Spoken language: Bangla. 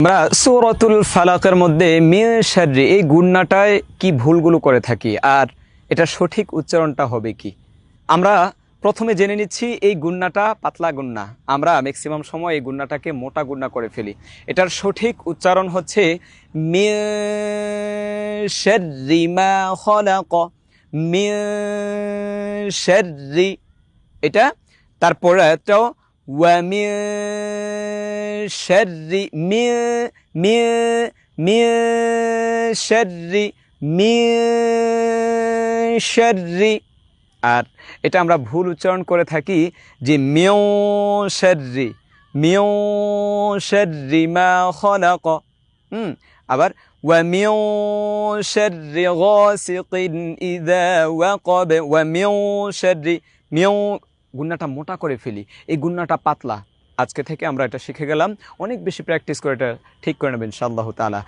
আমরা সূরাতুল ফালাকের মধ্যে মিন শাররি এই গুণনাটায় কি ভুলগুলো করে থাকি আর এটা সঠিক উচ্চারণটা হবে কি। আমরা প্রথমে জেনে নিচ্ছি এই গুণনাটা পাতলা গুণনা, আমরা ম্যাক্সিমাম সময় এই গুণনাটাকে মোটা গুণনা করে ফেলি। এটার সঠিক উচ্চারণ হচ্ছে মিন শাররি মা খলাক, মিন শাররি। এটা তারপরে এটাও ওয়া মিন শাররি মিন শাররি মিন শাররি। আর এটা আমরা ভুল উচ্চারণ করে থাকি যে মিন শাররি মা খলাক। আবার ওয়া মিন শাররি গাসিকিন ইযা ওয়াকাব, ওয়া মিন শাররি মিন গুণনাটা মোটা করে ফেলি, এই গুণনাটা পাতলা। আজকে থেকে আমরা এটা শিখে গেলাম, অনেক বেশি প্র্যাকটিস করে এটা ঠিক করে নেবেন ইনশাআল্লাহ তাআলা।